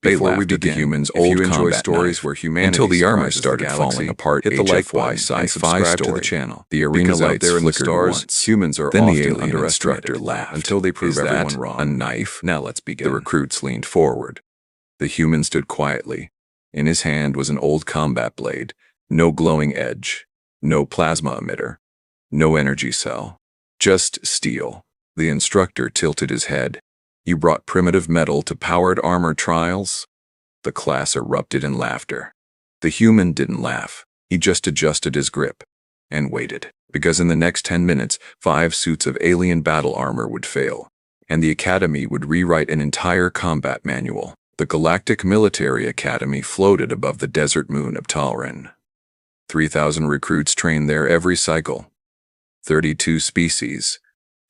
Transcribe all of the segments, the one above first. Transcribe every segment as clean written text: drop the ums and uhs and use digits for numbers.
Before we begin, the humans' old combat stories where humanity until the armor started falling apart. Hit the like button, Sci-Fi Story channel. The arena lights there in the stars. Humans are then the alien instructor laughed until they prove everyone wrong. A knife. Now let's begin. The recruits leaned forward. The human stood quietly. In his hand was an old combat blade. No glowing edge. No plasma emitter. No energy cell. Just steel. The instructor tilted his head. You brought primitive metal to powered armor trials? The class erupted in laughter. The human didn't laugh. He just adjusted his grip and waited, because in the next 10 minutes, 5 suits of alien battle armor would fail, and the Academy would rewrite an entire combat manual. The Galactic Military Academy floated above the desert moon of Talrin. 3,000 recruits trained there every cycle. 32 species.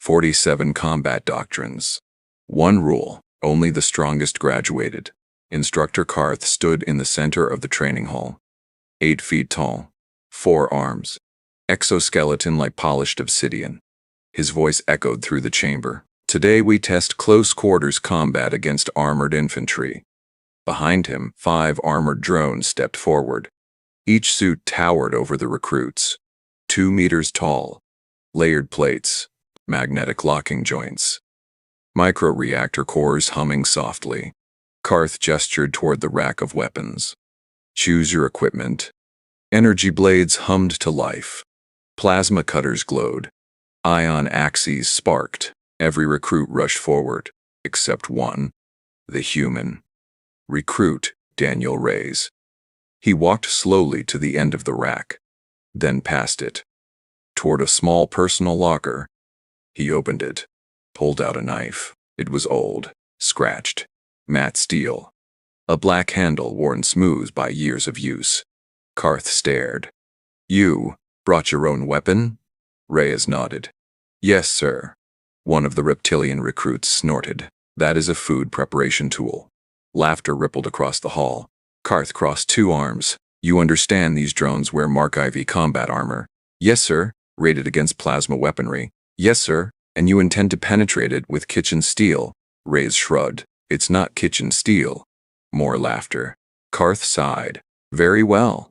47 combat doctrines. One rule, only the strongest graduated. Instructor Karth stood in the center of the training hall. 8 feet tall, 4 arms, exoskeleton like polished obsidian. His voice echoed through the chamber. Today we test close quarters combat against armored infantry. Behind him, 5 armored drones stepped forward. Each suit towered over the recruits. 2 meters tall, layered plates, magnetic locking joints. Micro-reactor cores humming softly. Karth gestured toward the rack of weapons. Choose your equipment. Energy blades hummed to life. Plasma cutters glowed. Ion axes sparked. Every recruit rushed forward, except one. The human. Recruit Daniel Reyes. He walked slowly to the end of the rack, then past it, toward a small personal locker. He opened it. Pulled out a knife. It was old, scratched, matte steel. A black handle worn smooth by years of use. Karth stared. You brought your own weapon? Reyes nodded. Yes, sir. One of the reptilian recruits snorted. That is a food preparation tool. Laughter rippled across the hall. Karth crossed 2 arms. You understand these drones wear Mark IV combat armor? Yes, sir. Rated against plasma weaponry. Yes, sir. And you intend to penetrate it with kitchen steel? Reyes shrugged. It's not kitchen steel. More laughter. Karth sighed. Very well.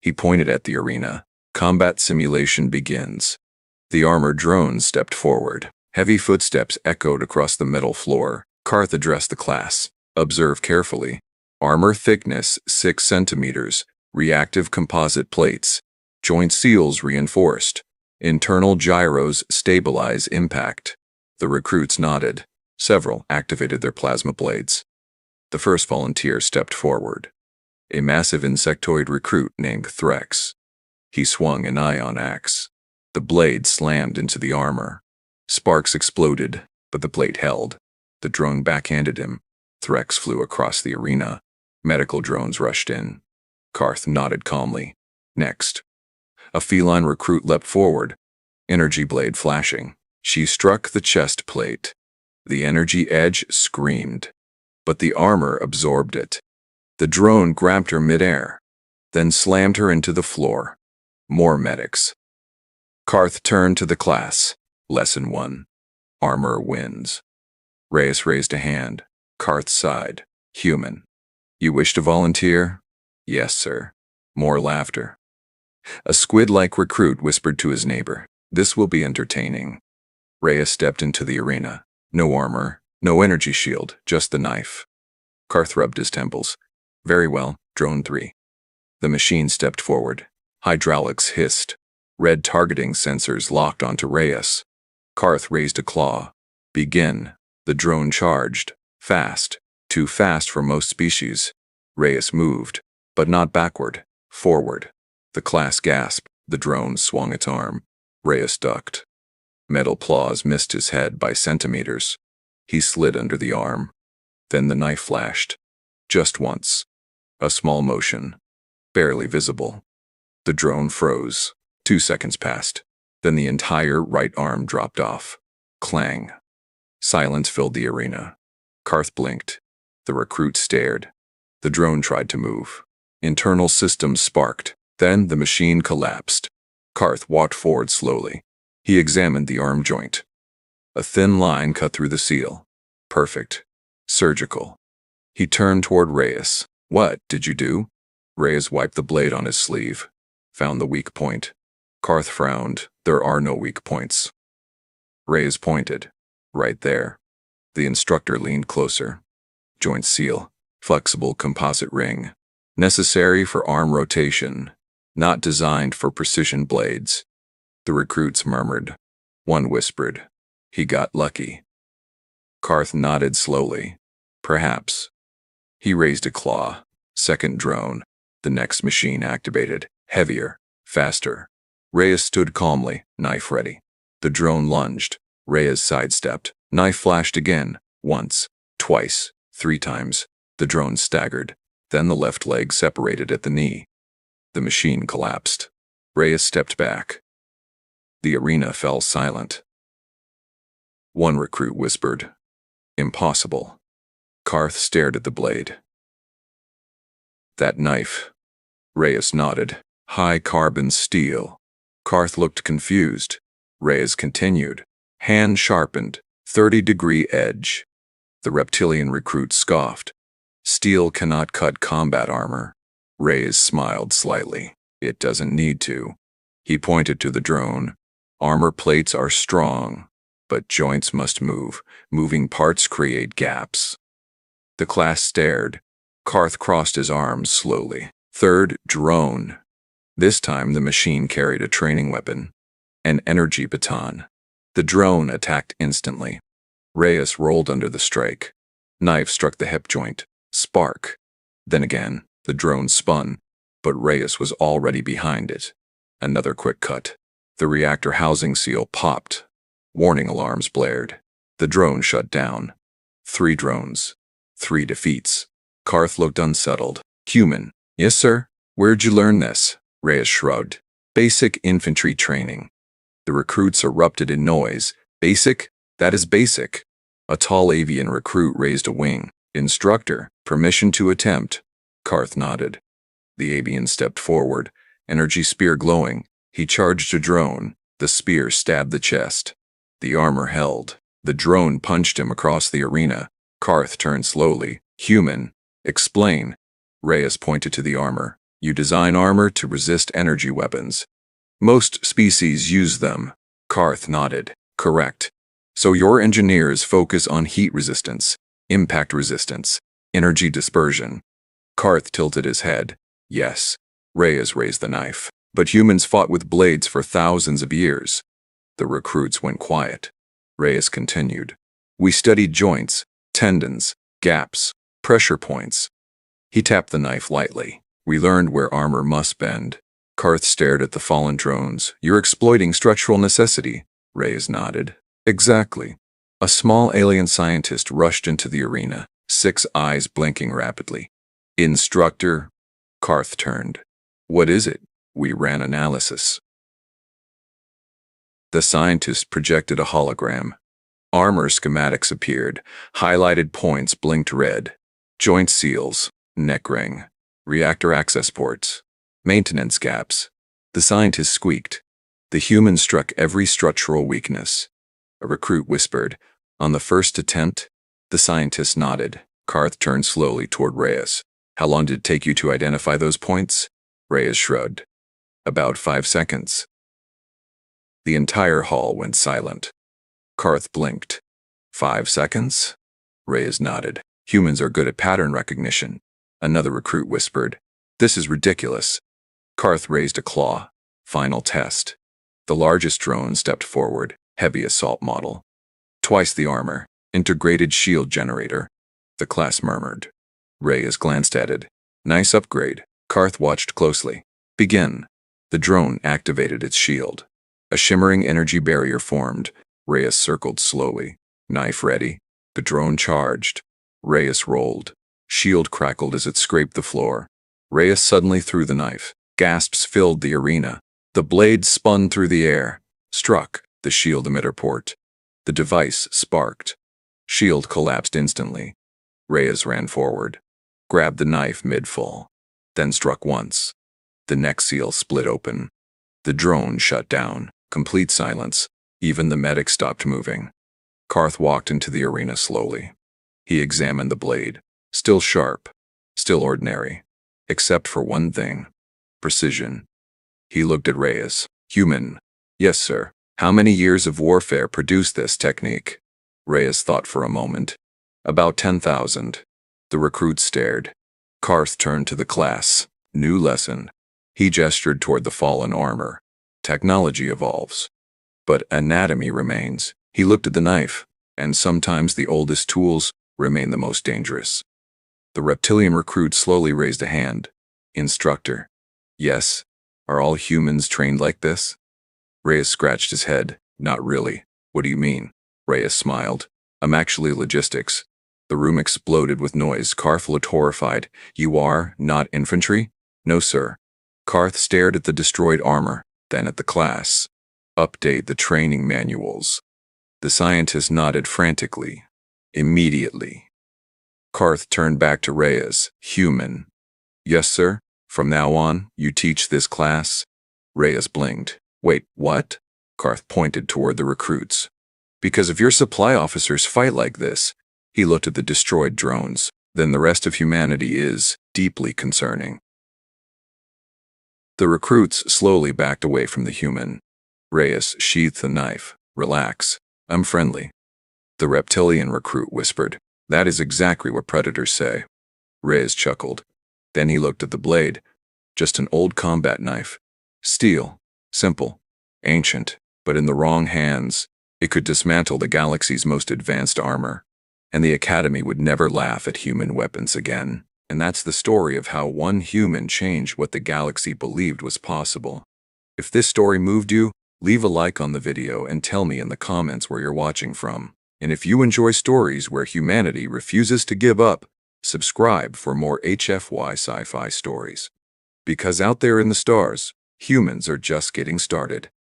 He pointed at the arena. Combat simulation begins. The armored drones stepped forward. Heavy footsteps echoed across the metal floor. Karth addressed the class. Observe carefully. Armor thickness 6 centimeters. Reactive composite plates. Joint seals reinforced. Internal gyros stabilize impact. The recruits nodded. Several activated their plasma blades. The first volunteer stepped forward. A massive insectoid recruit named Threx. He swung an ion axe. The blade slammed into the armor. Sparks exploded, but the blade held. The drone backhanded him. Threx flew across the arena. Medical drones rushed in. Karth nodded calmly. Next. A feline recruit leapt forward, energy blade flashing. She struck the chest plate. The energy edge screamed, but the armor absorbed it. The drone grabbed her midair, then slammed her into the floor. More medics. Karth turned to the class. Lesson 1. Armor wins. Reyes raised a hand. Karth sighed. Human. You wish to volunteer? Yes, sir. More laughter. A squid-like recruit whispered to his neighbor. This will be entertaining. Reyes stepped into the arena. No armor, no energy shield, just the knife. Karth rubbed his temples. Very well, Drone 3. The machine stepped forward. Hydraulics hissed. Red targeting sensors locked onto Reyes. Karth raised a claw. Begin. The drone charged. Fast. Too fast for most species. Reyes moved, but not backward. Forward. The class gasped. The drone swung its arm. Reyes ducked. Metal claws missed his head by centimeters. He slid under the arm. Then the knife flashed. Just once. A small motion. Barely visible. The drone froze. 2 seconds passed. Then the entire right arm dropped off. Clang. Silence filled the arena. Karth blinked. The recruit stared. The drone tried to move. Internal systems sparked. Then the machine collapsed. Karth walked forward slowly. He examined the arm joint. A thin line cut through the seal. Perfect. Surgical. He turned toward Reyes. "What did you do?" Reyes wiped the blade on his sleeve. "Found the weak point." Karth frowned. "There are no weak points." Reyes pointed. "Right there." The instructor leaned closer. "Joint seal. Flexible composite ring. Necessary for arm rotation. Not designed for precision blades." The recruits murmured. One whispered, "He got lucky." Karth nodded slowly. "Perhaps." He raised a claw. Second drone. The next machine activated. Heavier. Faster. Reyes stood calmly, knife ready. The drone lunged. Reyes sidestepped. Knife flashed again. Once. Twice. 3 times. The drone staggered. Then the left leg separated at the knee. The machine collapsed. Reyes stepped back. The arena fell silent. One recruit whispered, "Impossible." Karth stared at the blade. "That knife." Reyes nodded. "High-carbon steel." Karth looked confused. Reyes continued. "Hand sharpened. 30-degree edge." The reptilian recruit scoffed. "Steel cannot cut combat armor." Reyes smiled slightly. "It doesn't need to." He pointed to the drone. "Armor plates are strong, but joints must move. Moving parts create gaps." The class stared. Karth crossed his arms slowly. Third drone. This time the machine carried a training weapon. An energy baton. The drone attacked instantly. Reyes rolled under the strike. Knife struck the hip joint. Spark. Then again, the drone spun, but Reyes was already behind it. Another quick cut. The reactor housing seal popped. Warning alarms blared. The drone shut down. 3 drones. 3 defeats. Karth looked unsettled. "Human." "Yes, sir." "Where'd you learn this?" Reyes shrugged. "Basic infantry training." The recruits erupted in noise. "Basic? That is basic." A tall avian recruit raised a wing. "Instructor, permission to attempt." Karth nodded. The avian stepped forward, energy spear glowing. He charged a drone. The spear stabbed the chest. The armor held. The drone punched him across the arena. Karth turned slowly. "Human. Explain." Reyes pointed to the armor. "You design armor to resist energy weapons. Most species use them." Karth nodded. "Correct. So your engineers focus on heat resistance, impact resistance, energy dispersion." Karth tilted his head. "Yes." Reyes raised the knife. "But humans fought with blades for thousands of years." The recruits went quiet. Reyes continued. "We studied joints, tendons, gaps, pressure points." He tapped the knife lightly. "We learned where armor must bend." Karth stared at the fallen drones. "You're exploiting structural necessity." Reyes nodded. "Exactly." A small alien scientist rushed into the arena, 6 eyes blinking rapidly. "Instructor." Karth turned. "What is it?" "We ran analysis." The scientist projected a hologram. Armor schematics appeared. Highlighted points blinked red. Joint seals, neck ring, reactor access ports, maintenance gaps. The scientist squeaked. The human struck every structural weakness. A recruit whispered, "On the first attempt?" The scientist nodded. Karth turned slowly toward Reyes. "How long did it take you to identify those points?" Reyes shrugged. "About 5 seconds." The entire hall went silent. Karth blinked. 5 seconds? Reyes nodded. "Humans are good at pattern recognition." Another recruit whispered, "This is ridiculous." Karth raised a claw. Final test. The largest drone stepped forward, heavy assault model. Twice the armor, integrated shield generator. The class murmured. Reyes glanced at it. "Nice upgrade." Karth watched closely. "Begin." The drone activated its shield. A shimmering energy barrier formed. Reyes circled slowly. Knife ready. The drone charged. Reyes rolled. Shield crackled as it scraped the floor. Reyes suddenly threw the knife. Gasps filled the arena. The blade spun through the air, struck the shield emitter port. The device sparked. Shield collapsed instantly. Reyes ran forward, grabbed the knife mid-fall, then struck once. The neck seal split open. The drone shut down. Complete silence. Even the medic stopped moving. Karth walked into the arena slowly. He examined the blade. Still sharp. Still ordinary. Except for one thing. Precision. He looked at Reyes. Human. Yes, sir. How many years of warfare produced this technique? Reyes thought for a moment. About 10,000. The recruit stared. Karth turned to the class. New lesson. He gestured toward the fallen armor. Technology evolves. But anatomy remains. He looked at the knife, and sometimes the oldest tools remain the most dangerous. The reptilian recruit slowly raised a hand. Instructor. Yes. Are all humans trained like this? Reyes scratched his head. Not really. What do you mean? Reyes smiled. I'm actually logistics. The room exploded with noise. Karth looked horrified. You are not infantry? No, sir. Karth stared at the destroyed armor, then at the class. Update the training manuals. The scientist nodded frantically. Immediately. Karth turned back to Reyes. Human. Yes, sir. From now on, you teach this class? Reyes blinked. Wait, what? Karth pointed toward the recruits. Because if your supply officers fight like this, he looked at the destroyed drones, then the rest of humanity is deeply concerning. The recruits slowly backed away from the human. Reyes sheathed the knife. Relax. I'm friendly. The reptilian recruit whispered. That is exactly what predators say. Reyes chuckled. Then he looked at the blade. Just an old combat knife. Steel. Simple. Ancient. But in the wrong hands, it could dismantle the galaxy's most advanced armor. And the Academy would never laugh at human weapons again. And that's the story of how one human changed what the galaxy believed was possible. If this story moved you, leave a like on the video and tell me in the comments where you're watching from. And if you enjoy stories where humanity refuses to give up, subscribe for more HFY Sci-Fi stories. Because out there in the stars, humans are just getting started.